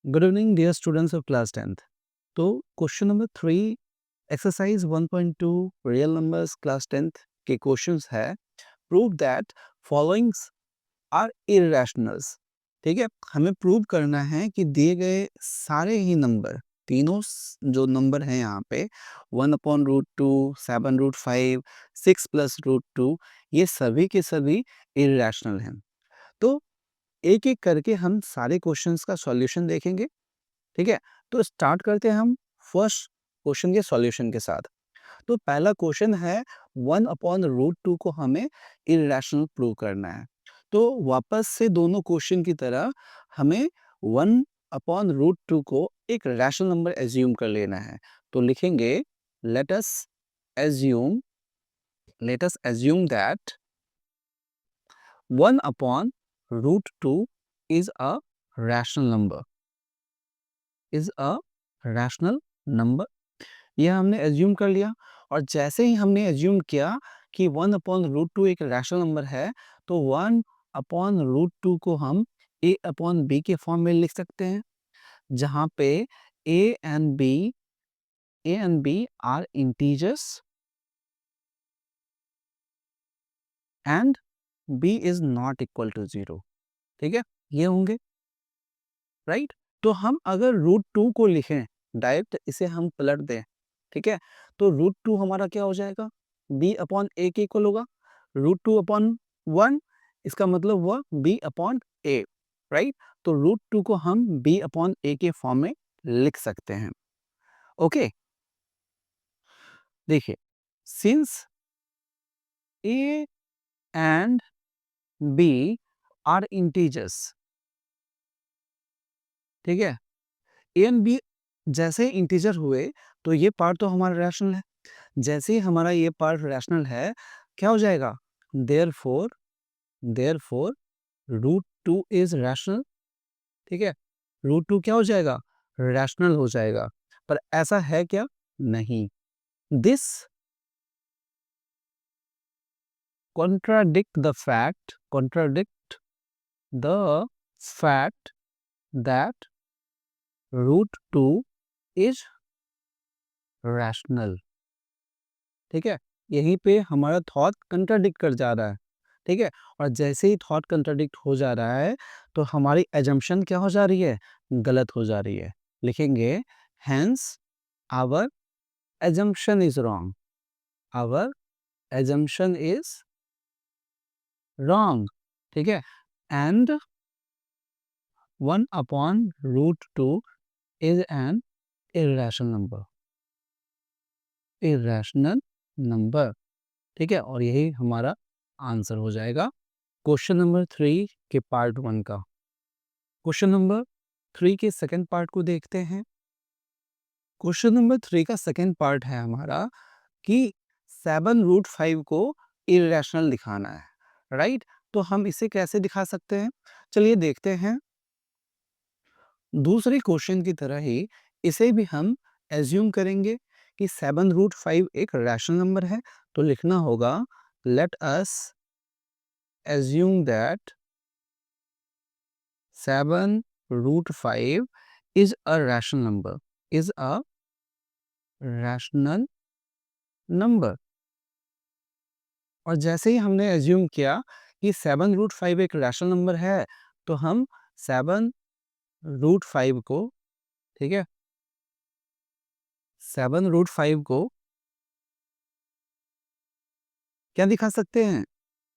Good evening dear students of class 10th। तो question number 3 exercise 1.2 real numbers class 10th के questions है prove that followings are irrationals. ठीक है, हमें prove करना है कि दिए गए सारे ही नंबर, तीनों जो नंबर हैं यहाँ पे 1/√2, 7√5, 6+√2, ये सभी के सभी इरेशनल हैं। तो एक एक करके हम सारे क्वेश्चंस का सॉल्यूशन देखेंगे। ठीक है, तो स्टार्ट करते हैं हम फर्स्ट क्वेश्चन के सॉल्यूशन के साथ। तो पहला क्वेश्चन है 1/√2 को हमें इरेशनल प्रूव करना है। तो वापस से दोनों क्वेश्चन की तरह हमें 1/√2 को एक रैशनल नंबर एज्यूम कर लेना है। तो लिखेंगे let us assume that 1/√2 is a rational number यह हमने एज्यूम कर लिया। और जैसे ही हमने एज्यूम किया कि 1/√2 एक रैशनल नंबर है, तो 1/√2 को हम a/b के फॉर्म में लिख सकते हैं, जहां पे a and b are integers and b is not equal to 0। ठीक है, ये होंगे राइट। तो हम अगर √2 को लिखें, डायरेक्ट इसे हम पलट दें, ठीक है, तो √2 हमारा क्या हो जाएगा, b/a के इक्वल होगा। √2/1 इसका मतलब हुआ b/a, राइट। तो √2 को हम b/a के फॉर्म में लिख सकते हैं। ओके, देखिए, since a and b are integers, ठीक है, ए एंड बी जैसे इंटीजर हुए तो ये पार्ट तो हमारा रैशनल है। जैसे ही हमारा ये पार्ट रैशनल है, क्या हो जाएगा, देयरफॉर √2 इज रैशनल। ठीक है, √2 क्या हो जाएगा, रैशनल हो जाएगा। पर ऐसा है क्या, नहीं। This contradict the fact that √2 is rational. ठीक है, यहीं पे हमारा थॉट कंट्राडिक्ट कर जा रहा है। ठीक है, और जैसे ही थॉट कंट्राडिक्ट हो जा रहा है, तो हमारी एजम्पशन क्या हो जा रही है, गलत हो जा रही है। लिखेंगे hence our assumption is wrong, our assumption is wrong. ठीक है, and 1/√2 is an irrational number. ठीक है, और यही हमारा आंसर हो जाएगा क्वेश्चन नंबर 3 के पार्ट 1 का। क्वेश्चन नंबर 3 के सेकंड पार्ट को देखते हैं। क्वेश्चन नंबर 3 का सेकंड पार्ट है हमारा कि 7√5 को इरेशनल दिखाना है, राइट। तो हम इसे कैसे दिखा सकते हैं, चलिए देखते हैं। दूसरे क्वेश्चन की तरह ही इसे भी हम एज्यूम करेंगे कि 7√5 एक रैशनल नंबर है। तो लिखना होगा let us assume that 7√5 is a rational number। और जैसे ही हमने एज्यूम किया कि 7√5 एक रैशनल नंबर है, तो हम 7√5 को, ठीक है, 7√5 को क्या दिखा सकते हैं,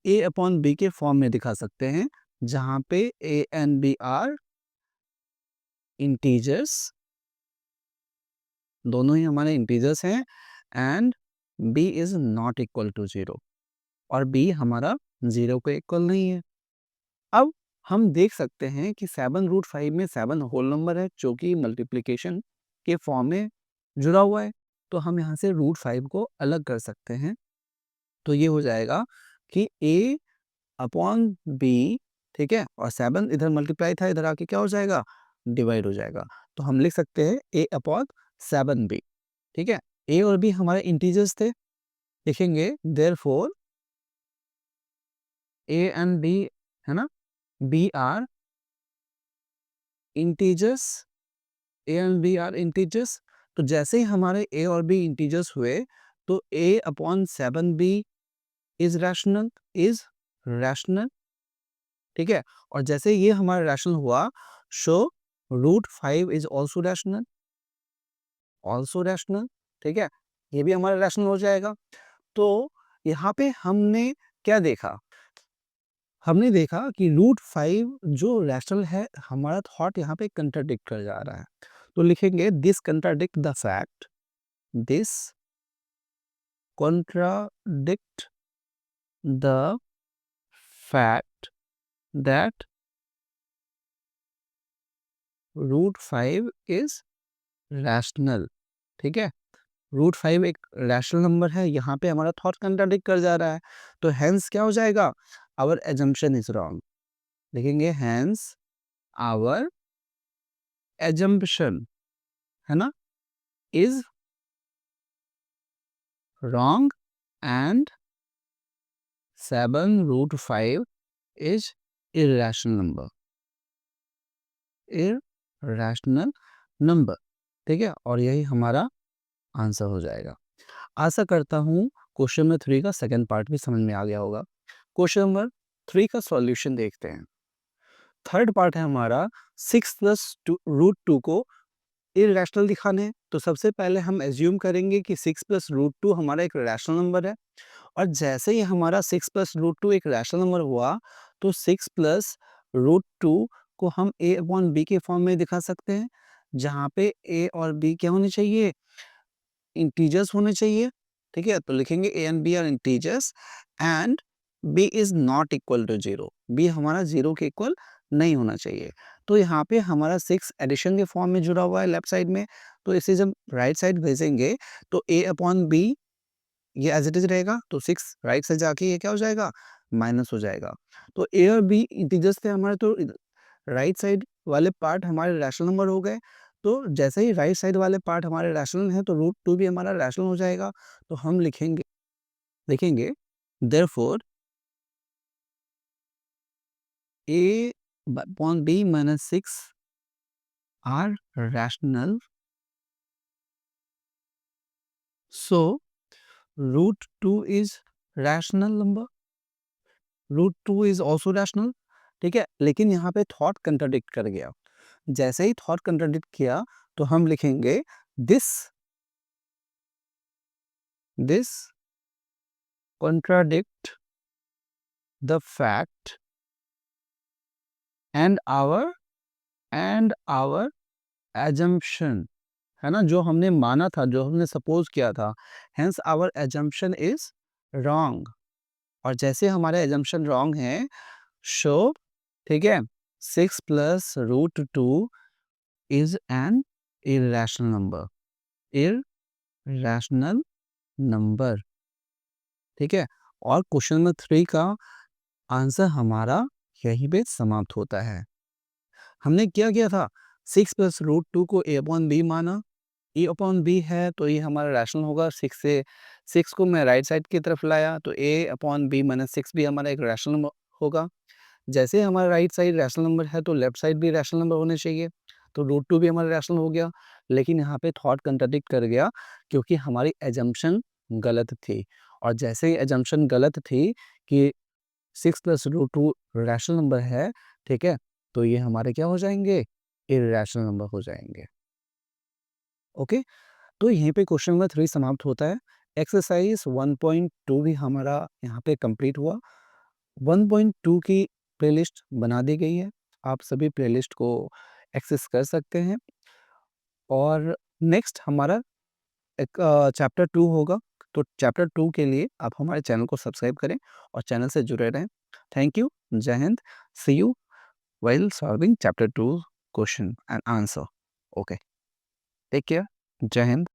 a/b के फॉर्म में दिखा सकते हैं, जहां पे a and b are integers, दोनों ही हमारे इंटीजर्स हैं, and b is not equal to 0, और b हमारा 0 के इक्वल नहीं है। अब हम देख सकते हैं कि 7√5 में 7 होल नंबर है, जो कि मल्टीप्लिकेशन के फॉर्म में जुड़ा हुआ है। तो हम यहाँ से √5 को अलग कर सकते हैं। तो ये हो जाएगा कि a/b, ठीक है, और 7 इधर मल्टीप्लाई था, इधर आके क्या हो जाएगा, डिवाइड हो जाएगा। तो हम लिख सकते हैं a/7b। ठीक है, a और b हमारे इंटीजर्स थे, लिखेंगे देयरफॉर a and b, है ना, b are integers A and B are integers, तो जैसे ही हमारे ए और बी इंटीजर्स हुए तो ए अपॉन 7b इज रैशनल, ठीक है। और जैसे ये हमारा रैशनल हुआ, सो √5 इज ऑल्सो रैशनल, ठीक है, ये भी हमारा रैशनल हो जाएगा। तो यहाँ पे हमने क्या देखा, हमने देखा कि √5 जो रैशनल है, हमारा थॉट यहाँ पे कंट्राडिक्ट कर जा रहा है। तो लिखेंगे this contradict the fact, this contradict the fact that √5 is rational, ठीक है। √5 एक रैशनल नंबर है, यहाँ पे हमारा थॉट कंट्राडिक्ट कर जा रहा है, तो हेंस क्या हो जाएगा, आवर एजम्पशन इज रॉन्ग। लिखेंगे हेंस आवर एजम्पशन, है ना, is wrong and 7√5 is irrational number, irrational number, ठीक है। और यही हमारा आंसर हो जाएगा। आशा करता हूँ क्वेश्चन नंबर 3 का सेकंड पार्ट भी समझ में आ गया होगा। क्वेश्चन नंबर 3 का सॉल्यूशन देखते हैं। थर्ड पार्ट है हमारा 6 प्लस √2 को इरेशनल दिखाने हैं। तो सबसे पहले हम एज्यूम करेंगे कि 6 प्लस √2 हमारा एक रैशनल नंबर है, और जैसे ही हमारा 6 प्लस √2 एक रैशनल नंबर हुआ, तो 6 प्लस √2 को हम a अपॉन बी के फॉर्म में दिखा सकते हैं, जहाँ पे a और b क्या होने चाहिए, इंटीजर्स होने चाहिए, ठीक है। तो लिखेंगे a and b are integers and b is not equal to 0, b हमारा 0 के इक्वल नहीं होना चाहिए। तो यहाँ पे हमारा 6 एडिशन के फॉर्म में जुड़ा हुआ है लेफ्ट साइड में, तो इसे जब राइट साइड भेजेंगे तो a अपॉन b ये एज इट इज रहेगा, तो 6 राइट साइड जाके ये क्या हो जाएगा, माइनस हो जाएगा। तो a और b इंटीजर्स थे हमारे, तो राइट साइड वाले पार्ट हमारे रैशनल नंबर हो गए। तो जैसे ही राइट साइड वाले पार्ट हमारे रैशनल हैं, तो √2 भी हमारा रैशनल हो जाएगा। तो हम लिखेंगे therefore a upon b minus 6 are rational, so √2 is rational number, √2 is also rational, ठीक है। लेकिन यहाँ पे थॉट कंट्राडिक्ट कर गया। जैसे ही थॉट कंट्राडिक्ट किया, तो हम लिखेंगे this contradict the fact and our assumption, है ना, जो हमने माना था, जो हमने सपोज किया था, hence our assumption is wrong। और जैसे हमारे assumption wrong है, so ठीक है, 6 plus √2 is an irrational number, irrational number, ठीक है। और क्वेश्चन नंबर 3 का आंसर हमारा यहीं पे समाप्त होता है। हमने क्या किया था, 6 प्लस √2 को a अपॉन बी माना, a अपॉन बी है तो ये हमारा रैशनल होगा। 6 को मैं राइट साइड की तरफ लाया, तो a अपॉन बी माइनस 6 भी हमारा एक रैशनल नंबर होगा। जैसे हमारा राइट साइड रैशनल नंबर है, तो लेफ्ट साइड भी रैशनल नंबर होने चाहिए, तो √2 भी हमारा रैशनल हो गया। लेकिन यहाँ पे थॉट कंट्राडिक्ट कर गया, क्योंकि हमारी एजम्पशन गलत थी। और जैसे ही एजम्पशन गलत थी कि 6 प्लस √2 रैशनल नंबर है, ठीक है, तो ये हमारे क्या हो जाएंगे, इर्रेशनल नंबर हो जाएंगे। ओके, तो यहीं पे क्वेश्चन नंबर 3 समाप्त होता है। एक्सरसाइज 1.2 भी हमारा यहाँ पे कंप्लीट हुआ। 1.2 की प्लेलिस्ट बना दी गई है, आप सभी प्लेलिस्ट को एक्सेस कर सकते हैं। और नेक्स्ट हमारा एक चैप्टर 2 होगा, तो चैप्टर 2 के लिए आप हमारे चैनल को सब्सक्राइब करें और चैनल से जुड़े रहें। थैंक यू, जय हिंद, सी you while solving chapter 2 question and answer. Okay, take care, Jai Hind.